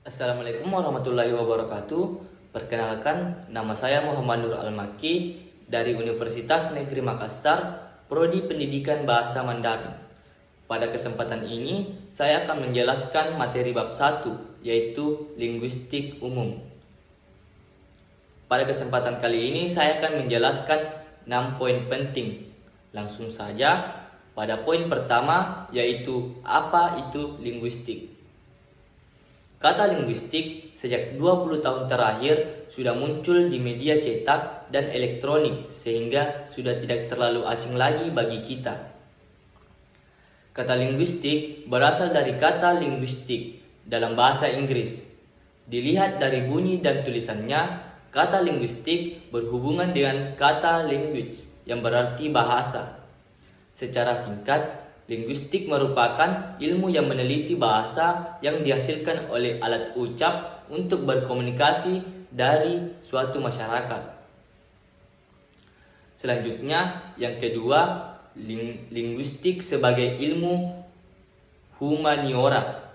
Assalamualaikum warahmatullahi wabarakatuh. Perkenalkan, nama saya Muhammad Nur Al-Maki dari Universitas Negeri Makassar, Prodi Pendidikan Bahasa Mandarin. Pada kesempatan ini, saya akan menjelaskan materi bab 1, yaitu linguistik umum. Pada kesempatan kali ini, saya akan menjelaskan 6 poin penting. Langsung saja pada poin pertama, yaitu apa itu linguistik. Kata linguistik sejak 20 tahun terakhir sudah muncul di media cetak dan elektronik sehingga sudah tidak terlalu asing lagi bagi kita. Kata linguistik berasal dari kata linguistik dalam bahasa Inggris. Dilihat dari bunyi dan tulisannya, kata linguistik berhubungan dengan kata language yang berarti bahasa. Secara singkat, linguistik merupakan ilmu yang meneliti bahasa yang dihasilkan oleh alat ucap untuk berkomunikasi dari suatu masyarakat. Selanjutnya, yang kedua, linguistik sebagai ilmu humaniora.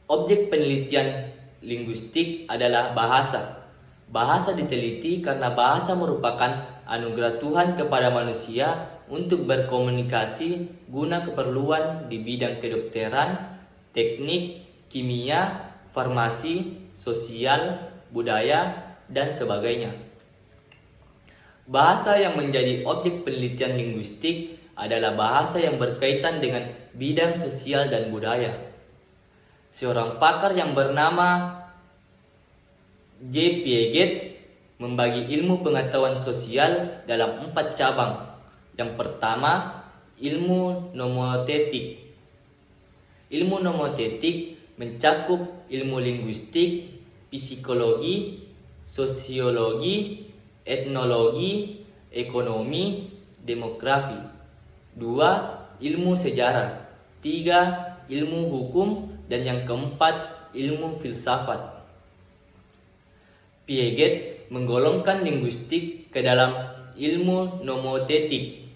Objek penelitian linguistik adalah bahasa. Bahasa diteliti karena bahasa merupakan anugerah Tuhan kepada manusia untuk berkomunikasi guna keperluan di bidang kedokteran, teknik, kimia, farmasi, sosial, budaya, dan sebagainya. Bahasa yang menjadi objek penelitian linguistik adalah bahasa yang berkaitan dengan bidang sosial dan budaya. Seorang pakar yang bernama J. Piaget membagi ilmu pengetahuan sosial dalam 4 cabang. Yang pertama, ilmu nomotetik. Ilmu nomotetik mencakup ilmu linguistik, psikologi, sosiologi, etnologi, ekonomi, demografi. 2. Ilmu sejarah. 3. Ilmu hukum. Dan yang keempat, ilmu filsafat. Piaget menggolongkan linguistik ke dalam ilmu nomotetik.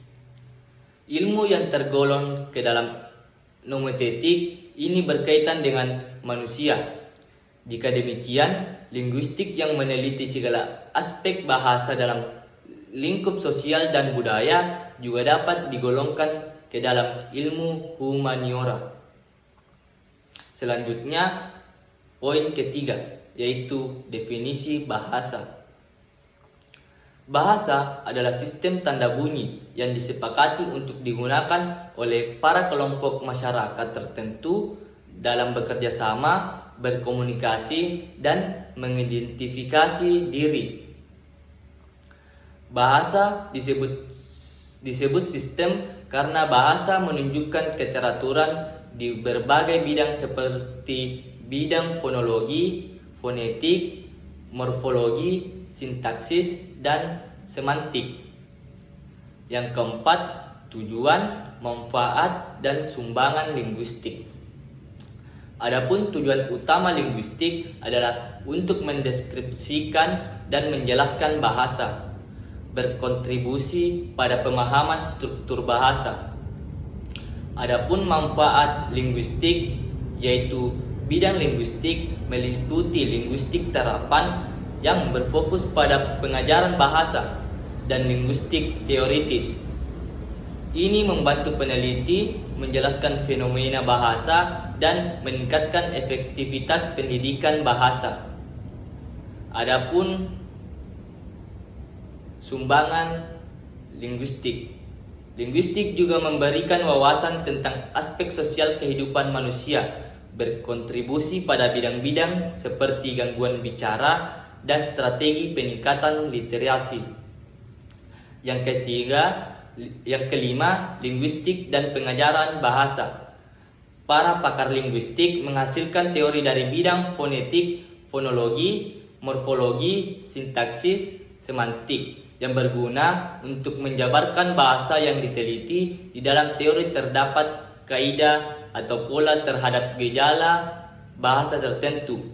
Ilmu yang tergolong ke dalam nomotetik ini berkaitan dengan manusia. Jika demikian, linguistik yang meneliti segala aspek bahasa dalam lingkup sosial dan budaya juga dapat digolongkan ke dalam ilmu humaniora. Selanjutnya, poin ketiga, yaitu definisi bahasa. Bahasa adalah sistem tanda bunyi yang disepakati untuk digunakan oleh para kelompok masyarakat tertentu dalam bekerja sama, berkomunikasi, dan mengidentifikasi diri. Bahasa disebut sistem karena bahasa menunjukkan keteraturan di berbagai bidang seperti bidang fonologi, fonetik, morfologi, sintaksis, dan semantik. Yang keempat, tujuan, manfaat, dan sumbangan linguistik. Adapun tujuan utama linguistik adalah untuk mendeskripsikan dan menjelaskan bahasa, berkontribusi pada pemahaman struktur bahasa. Adapun manfaat linguistik yaitu bidang linguistik meliputi linguistik terapan yang berfokus pada pengajaran bahasa dan linguistik teoritis. Ini membantu peneliti menjelaskan fenomena bahasa dan meningkatkan efektivitas pendidikan bahasa. Adapun sumbangan linguistik. Linguistik juga memberikan wawasan tentang aspek sosial kehidupan manusia, berkontribusi pada bidang-bidang seperti gangguan bicara dan strategi peningkatan literasi. Yang kelima, linguistik dan pengajaran bahasa. Para pakar linguistik menghasilkan teori dari bidang fonetik, fonologi, morfologi, sintaksis, semantik yang berguna untuk menjabarkan bahasa yang diteliti. Di dalam teori terdapat kaidah atau pola terhadap gejala bahasa tertentu.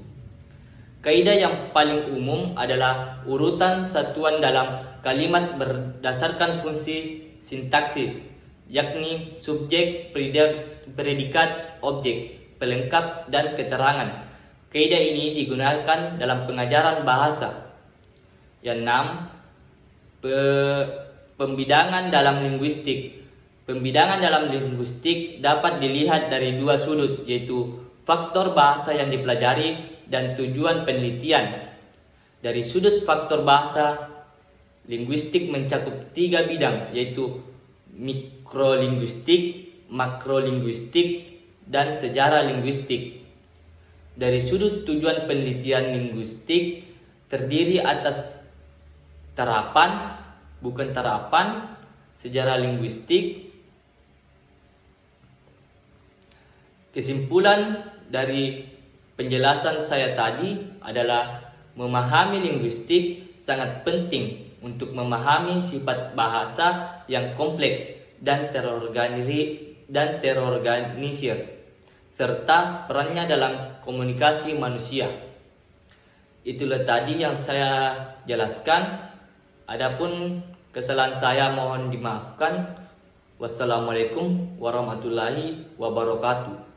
Kaidah yang paling umum adalah urutan satuan dalam kalimat berdasarkan fungsi sintaksis, yakni subjek, predikat, objek. pelengkap dan keterangan. Kaidah ini digunakan dalam pengajaran bahasa. Yang 6. Pembidangan dalam linguistik. Pembidangan dalam linguistik dapat dilihat dari dua sudut, yaitu faktor bahasa yang dipelajari dan tujuan penelitian. Dari sudut faktor bahasa, linguistik mencakup 3 bidang, yaitu mikrolinguistik, makrolinguistik, dan sejarah linguistik. Dari sudut tujuan penelitian linguistik terdiri atas terapan, bukan terapan, sejarah linguistik. Kesimpulan dari penjelasan saya tadi analah memahami linguistik sangat penting untuk memahami sifat bahasa yang kompleks dan terorganisir, serta perannya dalam komunikasi manusia. Itulah tadi yang saya jelaskan. Adapun kesalahan saya mohon dimaafkan. Wassalamualaikum warahmatullahi wabarakatuh.